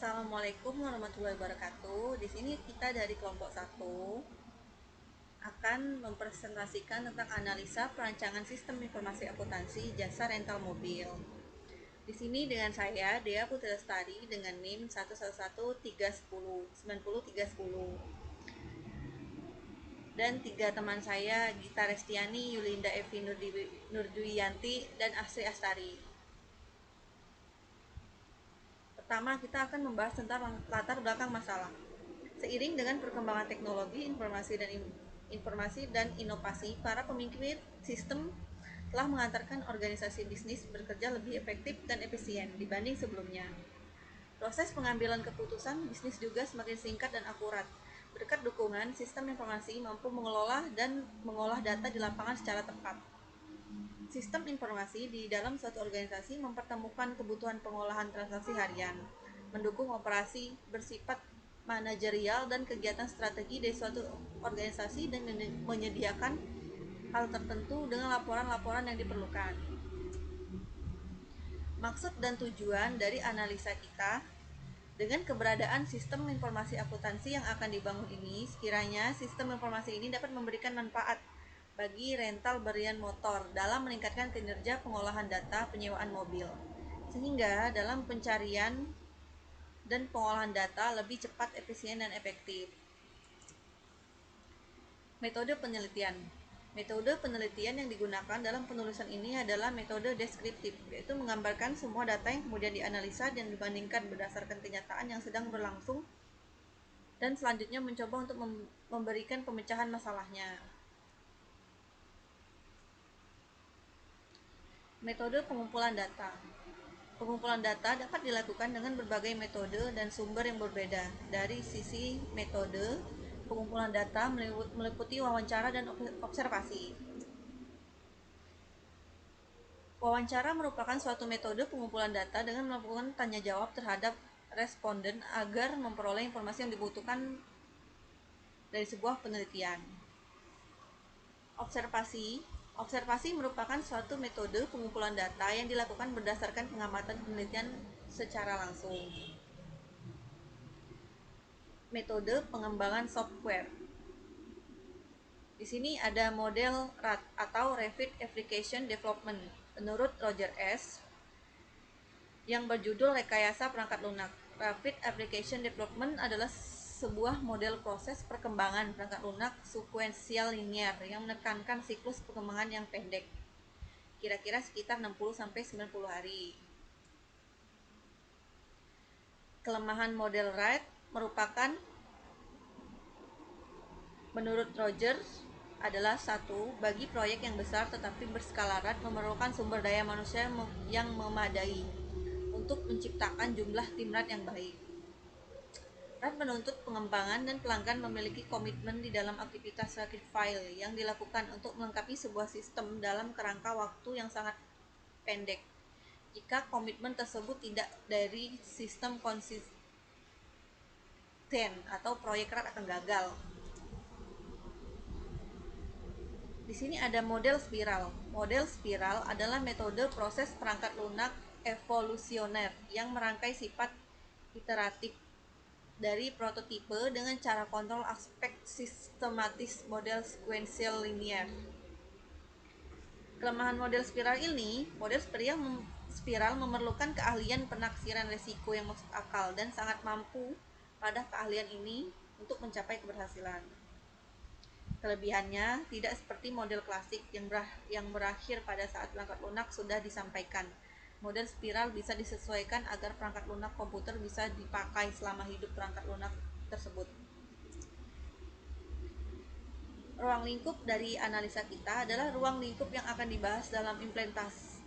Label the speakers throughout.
Speaker 1: Assalamualaikum warahmatullahi wabarakatuh. Di sini kita dari kelompok 1 akan mempresentasikan tentang analisa perancangan sistem informasi akuntansi jasa rental mobil. Di sini dengan saya Dea Putri Lestari dengan NIM 11131090310 dan 3 teman saya Gita Restiani, Yulinda Evi Nurdwiyanti dan Asri Astari. Pertama, kita akan membahas tentang latar belakang masalah. Seiring dengan perkembangan teknologi informasi dan inovasi, para pemimpin sistem telah mengantarkan organisasi bisnis bekerja lebih efektif dan efisien dibanding sebelumnya. Proses pengambilan keputusan bisnis juga semakin singkat dan akurat. Berkat dukungan, sistem informasi mampu mengelola dan mengolah data di lapangan secara tepat. Sistem informasi di dalam suatu organisasi mempertemukan kebutuhan pengolahan transaksi harian, mendukung operasi bersifat manajerial dan kegiatan strategi dari suatu organisasi dan menyediakan hal tertentu dengan laporan-laporan yang diperlukan. Maksud dan tujuan dari analisa kita dengan keberadaan sistem informasi akuntansi yang akan dibangun ini, sekiranya sistem informasi ini dapat memberikan manfaat bagi rental berlian motor dalam meningkatkan kinerja pengolahan data penyewaan mobil, sehingga dalam pencarian dan pengolahan data lebih cepat, efisien, dan efektif. Metode penelitian. Metode penelitian yang digunakan dalam penulisan ini adalah metode deskriptif, yaitu menggambarkan semua data yang kemudian dianalisa dan dibandingkan berdasarkan kenyataan yang sedang berlangsung, dan selanjutnya mencoba untuk memberikan pemecahan masalahnya. Metode pengumpulan data. Pengumpulan data dapat dilakukan dengan berbagai metode dan sumber yang berbeda. Dari sisi metode, pengumpulan data meliputi wawancara dan observasi. Wawancara merupakan suatu metode pengumpulan data dengan melakukan tanya jawab terhadap responden agar memperoleh informasi yang dibutuhkan dari sebuah penelitian. Observasi merupakan suatu metode pengumpulan data yang dilakukan berdasarkan pengamatan penelitian secara langsung. Metode pengembangan software. Di sini ada model RAD atau Rapid Application Development menurut Roger S. yang berjudul rekayasa perangkat lunak. Rapid Application Development adalah sebuah model proses perkembangan perangkat lunak sekuensial linear yang menekankan siklus perkembangan yang pendek, kira-kira sekitar 60-90 hari. Kelemahan model RAD merupakan, menurut Rogers, adalah satu, bagi proyek yang besar tetapi berskala RAD memerlukan sumber daya manusia yang memadai untuk menciptakan jumlah tim RAD yang baik. RAD menuntut pengembangan dan pelanggan memiliki komitmen di dalam aktivitas rakit file yang dilakukan untuk melengkapi sebuah sistem dalam kerangka waktu yang sangat pendek. Jika komitmen tersebut tidak dari sistem konsisten atau proyek RAD akan gagal. Di sini ada model spiral. Model spiral adalah metode proses perangkat lunak evolusioner yang merangkai sifat iteratif dari prototipe dengan cara kontrol aspek sistematis model sequential linear. Kelemahan model spiral ini, model spiral memerlukan keahlian penaksiran risiko yang masuk akal dan sangat mampu pada keahlian ini untuk mencapai keberhasilan. Kelebihannya tidak seperti model klasik yang berakhir pada saat perangkat lunak sudah disampaikan. Model spiral bisa disesuaikan agar perangkat lunak komputer bisa dipakai selama hidup perangkat lunak tersebut. Ruang lingkup dari analisa kita adalah ruang lingkup yang akan dibahas dalam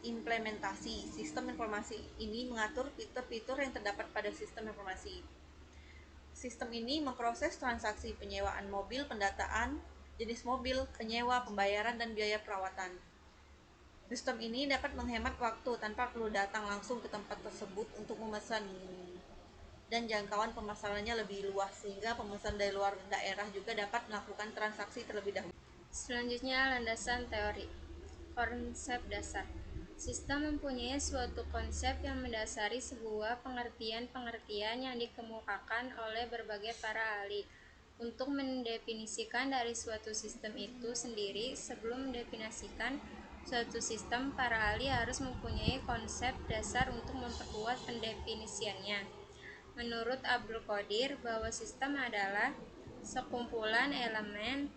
Speaker 1: implementasi sistem informasi ini mengatur fitur-fitur yang terdapat pada sistem informasi. Sistem ini memproses transaksi penyewaan mobil, pendataan jenis mobil, penyewa, pembayaran, dan biaya perawatan. Sistem ini dapat menghemat waktu tanpa perlu datang langsung ke tempat tersebut untuk memesan, dan jangkauan pemasarannya lebih luas sehingga pemesan dari luar daerah juga dapat melakukan transaksi terlebih dahulu.
Speaker 2: Selanjutnya, landasan teori. Konsep dasar. Sistem mempunyai suatu konsep yang mendasari sebuah pengertian-pengertian yang dikemukakan oleh berbagai para ahli. Untuk mendefinisikan dari suatu sistem itu sendiri, sebelum mendefinisikan suatu sistem, para ahli harus mempunyai konsep dasar untuk memperkuat pendefinisiannya. Menurut Abdul Qadir, bahwa sistem adalah sekumpulan elemen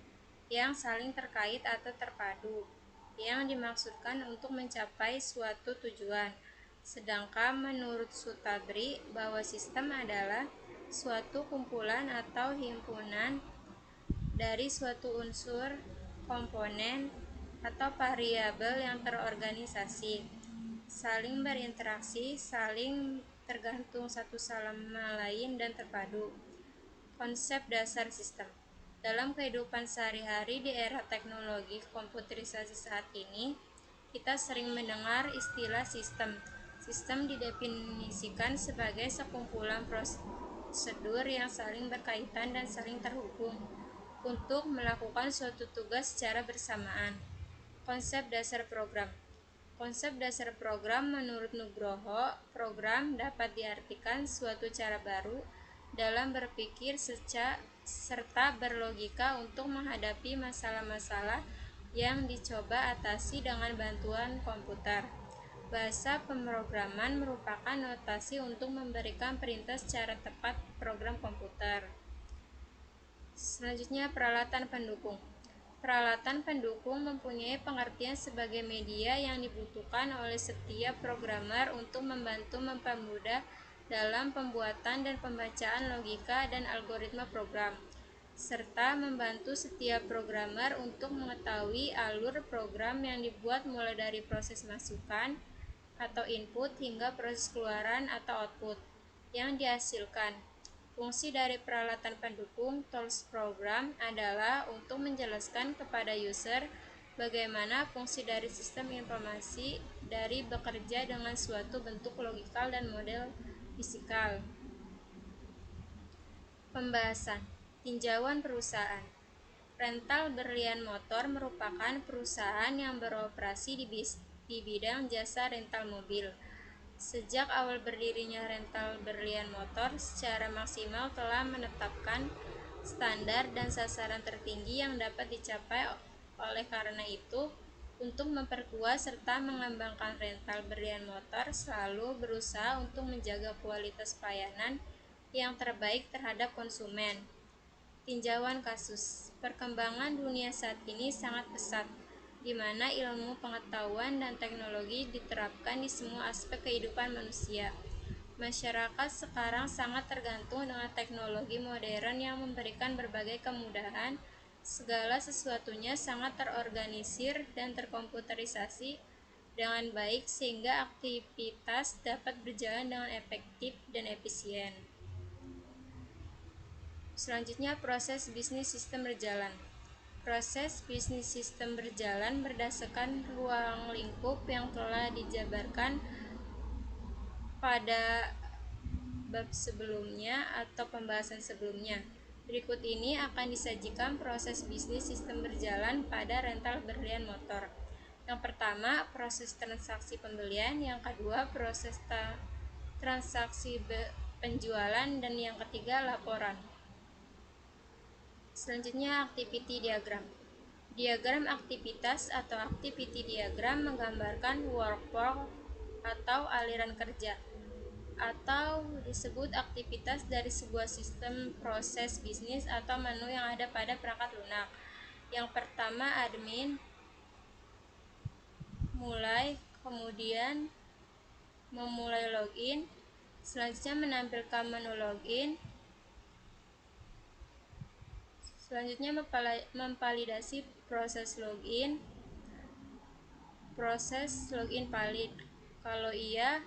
Speaker 2: yang saling terkait atau terpadu, yang dimaksudkan untuk mencapai suatu tujuan. Sedangkan menurut Sutabri, bahwa sistem adalah suatu kumpulan atau himpunan dari suatu unsur, komponen, atau variabel yang terorganisasi, saling berinteraksi, saling tergantung satu sama lain, dan terpadu. Konsep dasar sistem. Dalam kehidupan sehari-hari di era teknologi komputerisasi saat ini, kita sering mendengar istilah sistem. Sistem didefinisikan sebagai sekumpulan prosedur yang saling berkaitan dan saling terhubung untuk melakukan suatu tugas secara bersamaan. Konsep dasar program. Konsep dasar program menurut Nugroho, program dapat diartikan suatu cara baru dalam berpikir serta berlogika untuk menghadapi masalah-masalah yang dicoba atasi dengan bantuan komputer. Bahasa pemrograman merupakan notasi untuk memberikan perintah secara tepat program komputer. Selanjutnya, peralatan pendukung. Peralatan pendukung mempunyai pengertian sebagai media yang dibutuhkan oleh setiap programmer untuk membantu mempermudah dalam pembuatan dan pembacaan logika dan algoritma program, serta membantu setiap programmer untuk mengetahui alur program yang dibuat mulai dari proses masukan atau input hingga proses keluaran atau output yang dihasilkan. Fungsi dari peralatan pendukung tools program adalah untuk menjelaskan kepada user bagaimana fungsi dari sistem informasi dari bekerja dengan suatu bentuk logikal dan model fisikal. Pembahasan tinjauan perusahaan. Rental berlian motor merupakan perusahaan yang beroperasi di bidang jasa rental mobil. Sejak awal berdirinya rental berlian motor, secara maksimal telah menetapkan standar dan sasaran tertinggi yang dapat dicapai. Oleh karena itu, untuk memperkuat serta mengembangkan rental berlian motor selalu berusaha untuk menjaga kualitas pelayanan yang terbaik terhadap konsumen. Tinjauan kasus. Perkembangan dunia saat ini sangat pesat, di mana ilmu pengetahuan dan teknologi diterapkan di semua aspek kehidupan manusia. Masyarakat sekarang sangat tergantung dengan teknologi modern yang memberikan berbagai kemudahan. Segala sesuatunya sangat terorganisir dan terkomputerisasi dengan baik sehingga aktivitas dapat berjalan dengan efektif dan efisien. Selanjutnya, proses bisnis sistem berjalan. Proses bisnis sistem berjalan berdasarkan ruang lingkup yang telah dijabarkan pada bab sebelumnya atau pembahasan sebelumnya. Berikut ini akan disajikan proses bisnis sistem berjalan pada rental berlian motor. Yang pertama, proses transaksi pembelian. Yang kedua, proses transaksi penjualan. Dan yang ketiga, laporan. Selanjutnya, activity diagram. Diagram aktivitas atau activity diagram menggambarkan workflow atau aliran kerja, atau disebut aktivitas dari sebuah sistem proses bisnis atau menu yang ada pada perangkat lunak. Yang pertama, admin, mulai, kemudian memulai login, selanjutnya menampilkan menu login, selanjutnya memvalidasi proses login valid. Kalau iya,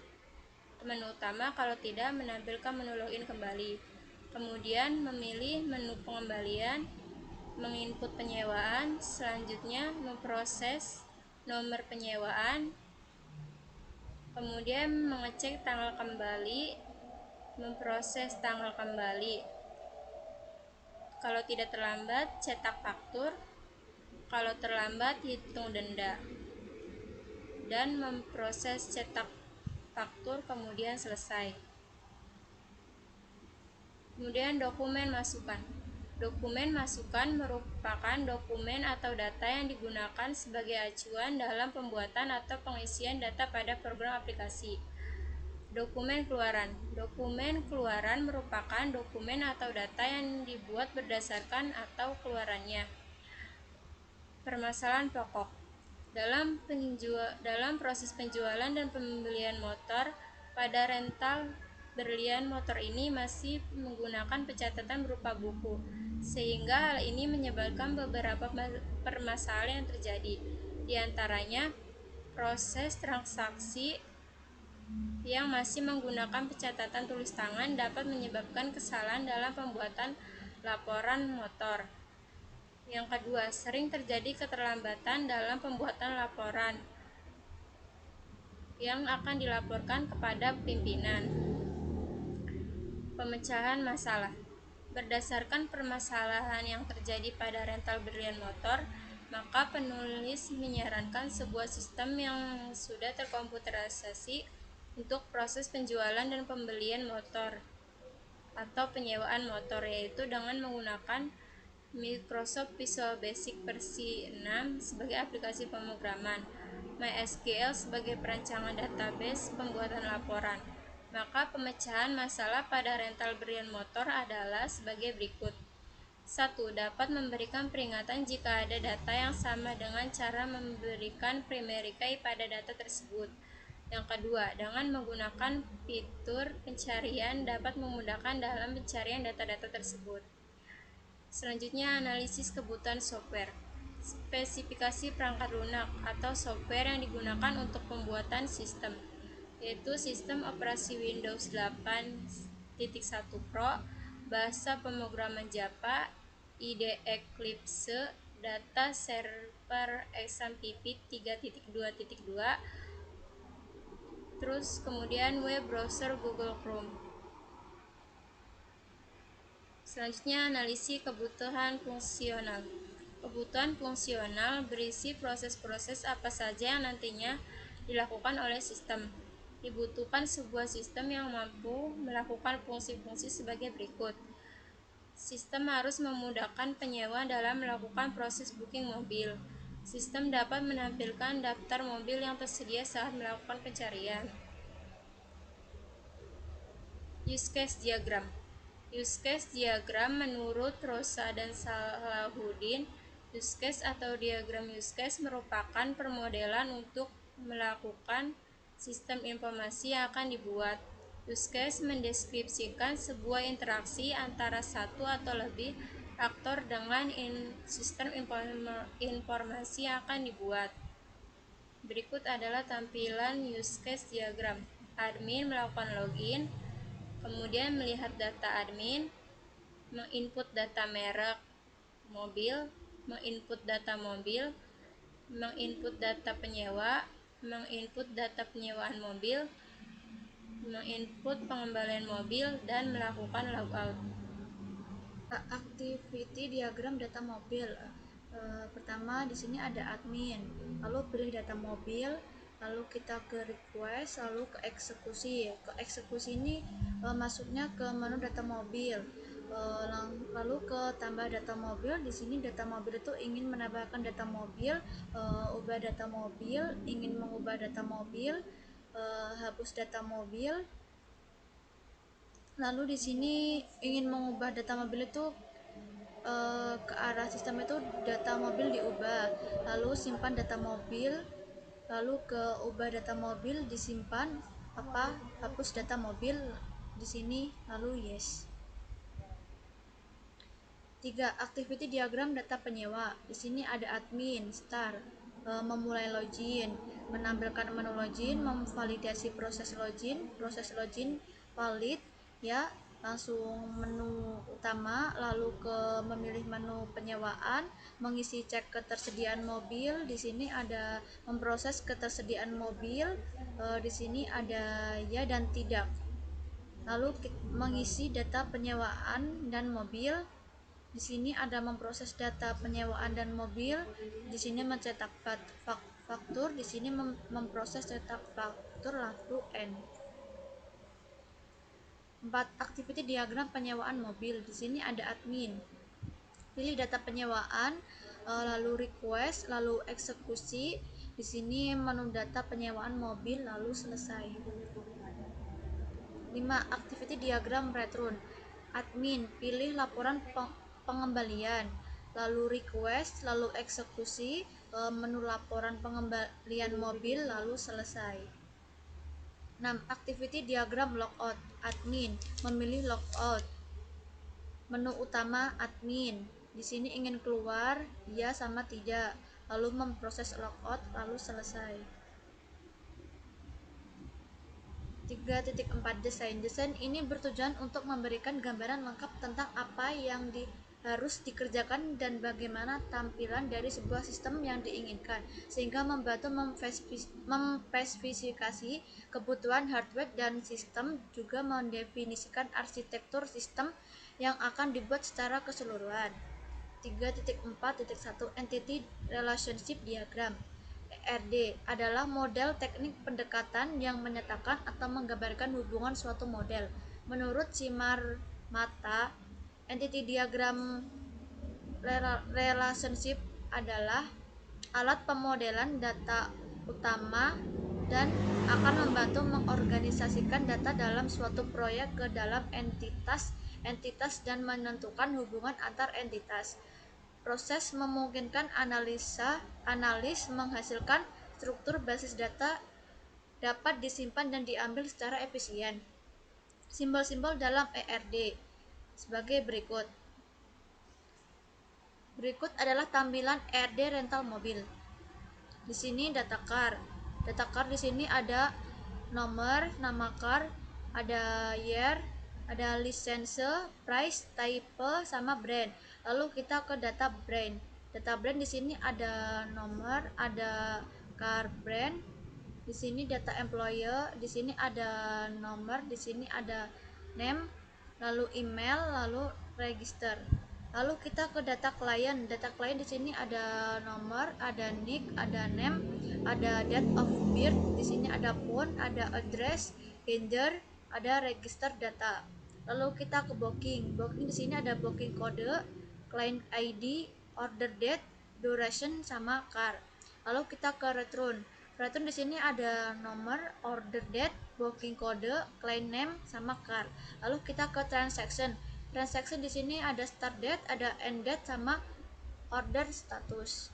Speaker 2: menu utama, kalau tidak, menampilkan menu login kembali. Kemudian memilih menu pengembalian, menginput penyewaan, selanjutnya memproses nomor penyewaan, kemudian mengecek tanggal kembali, memproses tanggal kembali. Kalau tidak terlambat, cetak faktur. Kalau terlambat, hitung denda. dan memproses cetak faktur kemudian selesai. Kemudian dokumen masukan. Dokumen masukan merupakan dokumen atau data yang digunakan sebagai acuan dalam pembuatan atau pengisian data pada program aplikasi. Dokumen keluaran. Dokumen keluaran merupakan dokumen atau data yang dibuat berdasarkan atau keluarannya. Permasalahan pokok. Dalam proses penjualan dan pembelian motor, pada rental berlian motor ini masih menggunakan pencatatan berupa buku, sehingga hal ini menyebabkan beberapa permasalahan yang terjadi. Di antaranya, proses transaksi yang masih menggunakan pencatatan tulis tangan dapat menyebabkan kesalahan dalam pembuatan laporan motor. Yang kedua, sering terjadi keterlambatan dalam pembuatan laporan yang akan dilaporkan kepada pimpinan. Pemecahan masalah. Berdasarkan permasalahan yang terjadi pada rental berlian motor, maka penulis menyarankan sebuah sistem yang sudah terkomputerisasi untuk proses penjualan dan pembelian motor atau penyewaan motor, yaitu dengan menggunakan Microsoft Visual Basic versi 6 sebagai aplikasi pemrograman, MySQL sebagai perancangan database pembuatan laporan. Maka pemecahan masalah pada rental berlian motor adalah sebagai berikut. 1. Dapat memberikan peringatan jika ada data yang sama dengan cara memberikan primary key pada data tersebut. Yang kedua, dengan menggunakan fitur pencarian dapat memudahkan dalam pencarian data-data tersebut. Selanjutnya, analisis kebutuhan software. Spesifikasi perangkat lunak atau software yang digunakan untuk pembuatan sistem, yaitu sistem operasi Windows 8.1 Pro, bahasa pemrograman Java, IDE Eclipse, data server XAMPP 3.2.2, terus kemudian web browser Google Chrome. Selanjutnya, analisis kebutuhan fungsional. Kebutuhan fungsional berisi proses-proses apa saja yang nantinya dilakukan oleh sistem. Dibutuhkan sebuah sistem yang mampu melakukan fungsi-fungsi sebagai berikut. Sistem harus memudahkan penyewa dalam melakukan proses booking mobil. Sistem dapat menampilkan daftar mobil yang tersedia saat melakukan pencarian. Use case diagram. Use case diagram menurut Rosa dan Salahuddin, use case atau diagram use case merupakan permodelan untuk melakukan sistem informasi yang akan dibuat. Use case mendeskripsikan sebuah interaksi antara satu atau lebih aktor dengan sistem informasi yang akan dibuat. Berikut adalah tampilan use case diagram. Admin melakukan login, kemudian melihat data admin, menginput data merek mobil, menginput data mobil, menginput data penyewa, menginput data penyewaan mobil, menginput pengembalian mobil, dan melakukan logout.
Speaker 1: Activity diagram data mobil. Pertama di sini ada admin, lalu pilih data mobil, lalu kita ke request, lalu ke eksekusi. Ke eksekusi ini masuknya ke menu data mobil, lalu ke tambah data mobil. Di sini data mobil itu ingin menambahkan data mobil, ubah data mobil, ingin mengubah data mobil, hapus data mobil. Lalu di sini ingin mengubah data mobil itu ke arah sistem itu data mobil diubah, lalu simpan data mobil, lalu ke ubah data mobil disimpan, hapus data mobil di sini, lalu yes. 3. Activity diagram data penyewa. Di sini ada admin, start, memulai login, menampilkan menu login, memvalidasi proses login valid, ya, langsung menu utama, lalu ke memilih menu penyewaan, mengisi cek ketersediaan mobil. Di sini ada memproses ketersediaan mobil, di sini ada ya dan tidak. Lalu mengisi data penyewaan dan mobil. Di sini ada memproses data penyewaan dan mobil. Di sini mencetak
Speaker 3: faktur di sini memproses cetak faktur lalu end. 4. Activity diagram penyewaan mobil. Di sini ada admin. Pilih data penyewaan, lalu request, lalu eksekusi. Di sini menu data penyewaan mobil, lalu selesai. 5. Activity diagram return. Admin, pilih laporan pengembalian, lalu request, lalu eksekusi, menu laporan pengembalian mobil, lalu selesai. 6. Activity diagram logout. Admin, memilih logout. Menu utama admin. Di sini ingin keluar, ya sama tidak, lalu memproses logout, lalu selesai. 3.4 Desain. Desain ini bertujuan untuk memberikan gambaran lengkap tentang apa yang harus dikerjakan dan bagaimana tampilan dari sebuah sistem yang diinginkan, sehingga membantu memspesifikasi kebutuhan hardware dan sistem, juga mendefinisikan arsitektur sistem yang akan dibuat secara keseluruhan. 3.4.1 Entity Relationship Diagram. ERD adalah model teknik pendekatan yang menyatakan atau menggambarkan hubungan suatu model. Menurut Shimarmata, entity diagram relationship adalah alat pemodelan data utama dan akan membantu mengorganisasikan data dalam suatu proyek ke dalam entitas dan menentukan hubungan antar entitas. Proses memungkinkan analis menghasilkan struktur basis data dapat disimpan dan diambil secara efisien. Simbol-simbol dalam ERD sebagai berikut. Berikut adalah tampilan ERD rental mobil. Di sini data car. Data car di sini ada nomor, nama car, ada year, ada lisense, price, type, sama brand. Lalu kita ke data brand. Data brand di sini ada nomor, ada car brand. Di sini data employer, di sini ada nomor, di sini ada name, lalu email, lalu register. Lalu kita ke data klien. Data klien di sini ada nomor, ada nick, ada name, ada date of birth, di sini ada phone, ada address, gender, ada register data. Lalu kita ke booking. Booking di sini ada booking kode, client ID, order date, duration, sama car. Lalu kita ke return. Return di sini ada nomor, order date, booking kode, client name, sama car. Lalu kita ke transaction. Transaction di sini ada start date, ada end date, sama order status.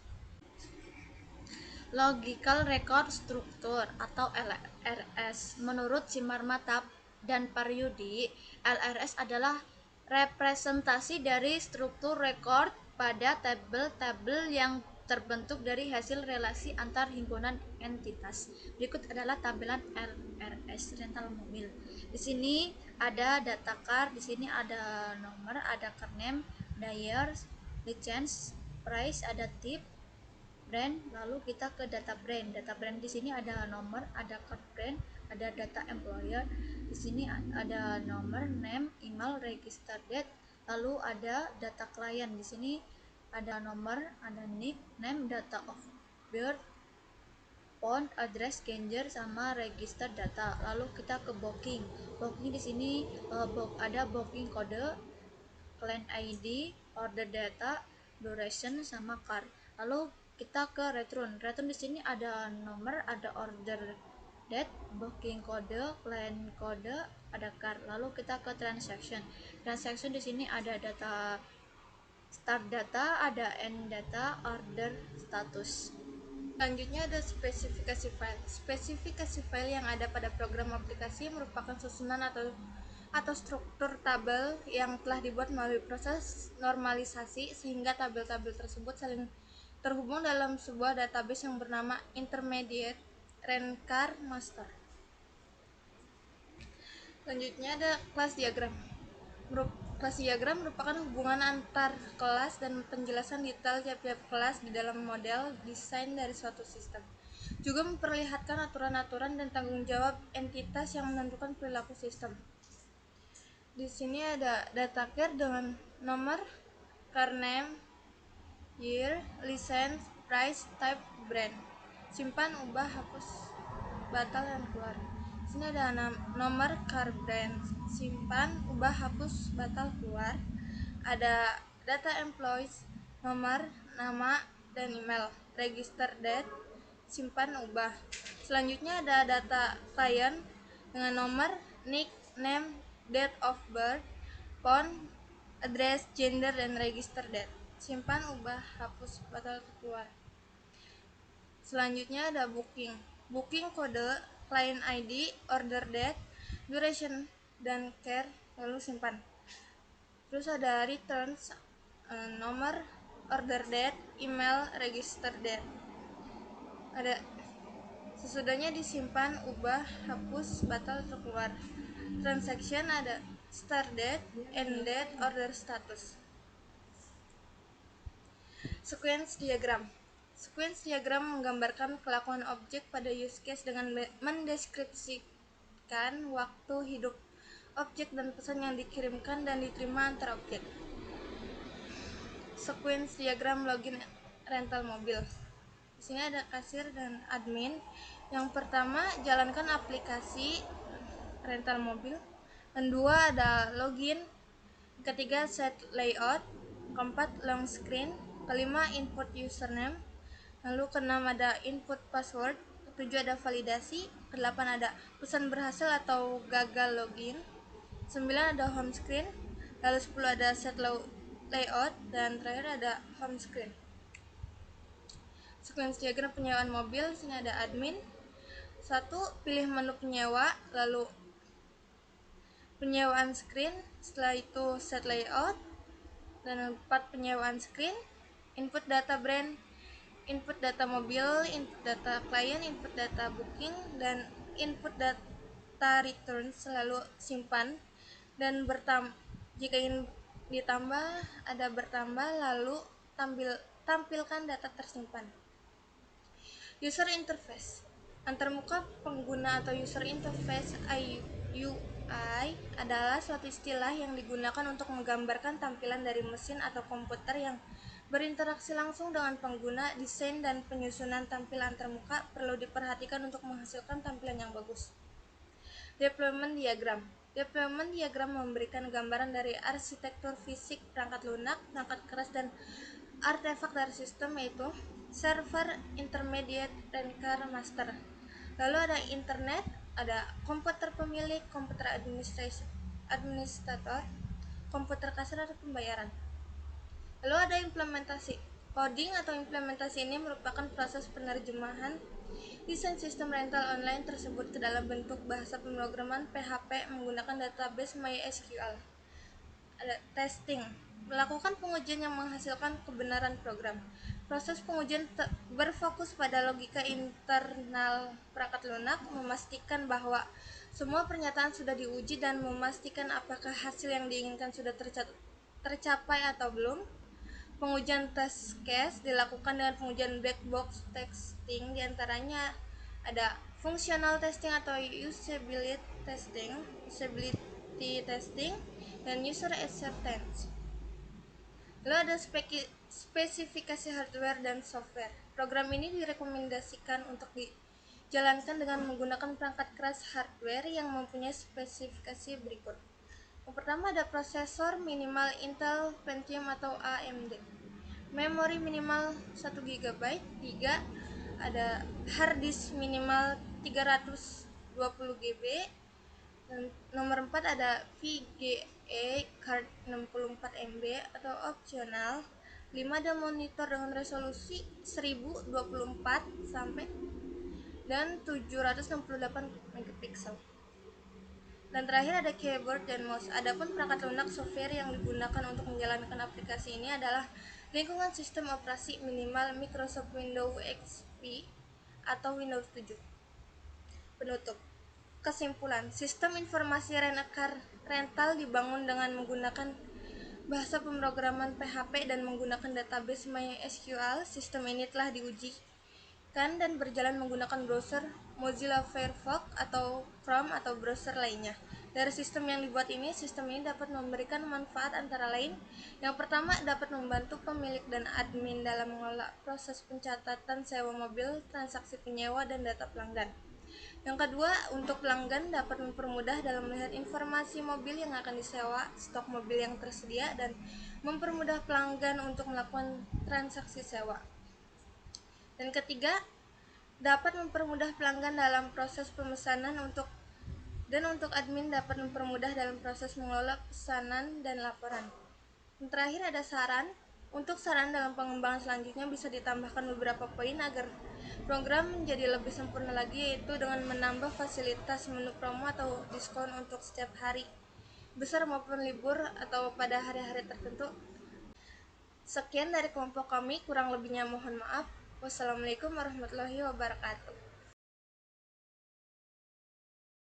Speaker 3: Logical Record Structure atau LRS. Menurut Shimarmata dan Paryudi, LRS adalah representasi dari struktur rekor pada tabel-tabel yang terbentuk dari hasil relasi antar himpunan entitas. Berikut adalah tampilan LRS rental mobil. Di sini ada data car, di sini ada nomor, ada car name, ada year, license, price, ada tip, brand. Lalu kita ke data brand. Data brand di sini ada nomor, ada card brand, ada data employer. Di sini ada nomor, name, email, register date. Lalu ada data klien. Di sini ada nomor, ada nick, name, data of birth, phone, address, gender, sama register data. Lalu kita ke booking. Booking di sini ada booking kode, client ID, order data, duration, sama car. Lalu kita ke return. Return di sini ada nomor, ada order date, booking kode, client kode, ada car. Lalu kita ke transaction. Transaction di sini ada data start data, ada end data, order status. Selanjutnya ada spesifikasi file. Spesifikasi file yang ada pada program aplikasi merupakan susunan atau struktur tabel yang telah dibuat melalui proses normalisasi sehingga tabel-tabel tersebut saling terhubung dalam sebuah database yang bernama intermediate rankar master. Selanjutnya ada kelas diagram. Kelas diagram merupakan hubungan antar kelas dan penjelasan detail tiap-tiap kelas di dalam model desain dari suatu sistem. Juga memperlihatkan aturan-aturan dan tanggung jawab entitas yang menentukan perilaku sistem. Di sini ada data car dengan nomor, car name, year, license, price, type, brand. simpan, ubah, hapus, batal, dan keluar. Sini ada nomor car brand, simpan, ubah, hapus, batal, keluar. Ada data employees, nomor, nama, dan email. Register date, simpan, ubah. Selanjutnya ada data klien dengan nomor, nick, name, date of birth, phone, address, gender, dan register date. Simpan, ubah, hapus, batal, keluar. Selanjutnya ada booking. Booking kode, client ID, order date, duration, dan care, lalu simpan. Terus ada returns, nomor, order date, email, register date. Ada sesudahnya disimpan, ubah, hapus, batal, atau keluar. Transaction ada start date, end date, order status. Sequence diagram. Sequence diagram menggambarkan kelakuan objek pada use case dengan mendeskripsikan waktu hidup objek dan pesan yang dikirimkan dan diterima antar objek. Sequence diagram login rental mobil. Di sini ada kasir dan admin. Yang pertama, jalankan aplikasi rental mobil. Kedua ada login. Ketiga, set layout. Keempat, long screen. Kelima, input username. Lalu keenam ada input password. Ketujuh ada validasi. Kedelapan ada pesan berhasil atau gagal login. 9 ada home screen. Lalu 10 ada set layout. Dan terakhir ada home screen. Sequence diagram penyewaan mobil. Sini ada admin. 1. Pilih menu penyewa. Lalu penyewaan screen. Setelah itu set layout. Dan 4 penyewaan screen. Input data brand, input data mobil, input data klien, input data booking, dan input data return. Selalu simpan dan jika ingin ditambah ada bertambah, lalu tampilkan data tersimpan. User interface. Antarmuka pengguna atau user interface UI adalah suatu istilah yang digunakan untuk menggambarkan tampilan dari mesin atau komputer yang berinteraksi langsung dengan pengguna. Desain dan penyusunan tampilan antarmuka perlu diperhatikan untuk menghasilkan tampilan yang bagus. Deployment diagram. Deployment diagram memberikan gambaran dari arsitektur fisik perangkat lunak, perangkat keras, dan artefak dari sistem, yaitu server, intermediate, ransomware, master. Lalu ada internet, ada komputer pemilik, komputer administrator, komputer kasir, atau pembayaran. Lalu ada implementasi. Coding atau implementasi ini merupakan proses penerjemahan desain sistem rental online tersebut ke dalam bentuk bahasa pemrograman PHP menggunakan database MySQL. Ada testing, melakukan pengujian yang menghasilkan kebenaran program. Proses pengujian berfokus pada logika internal perangkat lunak, memastikan bahwa semua pernyataan sudah diuji dan memastikan apakah hasil yang diinginkan sudah tercapai atau belum. Pengujian test case dilakukan dengan pengujian black box testing, diantaranya ada functional testing atau usability testing, dan user acceptance. Lalu ada spesifikasi hardware dan software. Program ini direkomendasikan untuk dijalankan dengan menggunakan perangkat keras hardware yang mempunyai spesifikasi berikut. Yang pertama ada prosesor minimal Intel Pentium atau AMD. Memori minimal 1 GB. 3. Ada hard disk minimal 320 GB. Dan nomor 4 ada VGA card 64 MB atau opsional. 5 ada monitor dengan resolusi 1024 sampai dan 768 megapiksel. Dan terakhir ada keyboard dan mouse. Adapun perangkat lunak software yang digunakan untuk menjalankan aplikasi ini adalah lingkungan sistem operasi minimal Microsoft Windows XP atau Windows 7. Penutup. Kesimpulan, sistem informasi rental dibangun dengan menggunakan bahasa pemrograman PHP dan menggunakan database MySQL. Sistem ini telah diujikan dan berjalan menggunakan browser Mozilla Firefox atau Chrome atau browser lainnya. Dari sistem yang dibuat ini, sistem ini dapat memberikan manfaat antara lain. Yang pertama, dapat membantu pemilik dan admin dalam mengelola proses pencatatan sewa mobil, transaksi penyewa, dan data pelanggan. Yang kedua, untuk pelanggan dapat mempermudah dalam melihat informasi mobil yang akan disewa, stok mobil yang tersedia, dan mempermudah pelanggan untuk melakukan transaksi sewa. Dan ketiga, dapat mempermudah pelanggan dalam proses pemesanan untuk admin dapat mempermudah dalam proses mengelola pesanan dan laporan. Yang terakhir ada saran. Untuk saran dalam pengembangan selanjutnya bisa ditambahkan beberapa poin agar program menjadi lebih sempurna lagi, yaitu dengan menambah fasilitas menu promo atau diskon untuk setiap hari besar maupun libur atau pada hari-hari tertentu. Sekian dari kelompok kami, kurang lebihnya mohon maaf. Wassalamualaikum warahmatullahi wabarakatuh.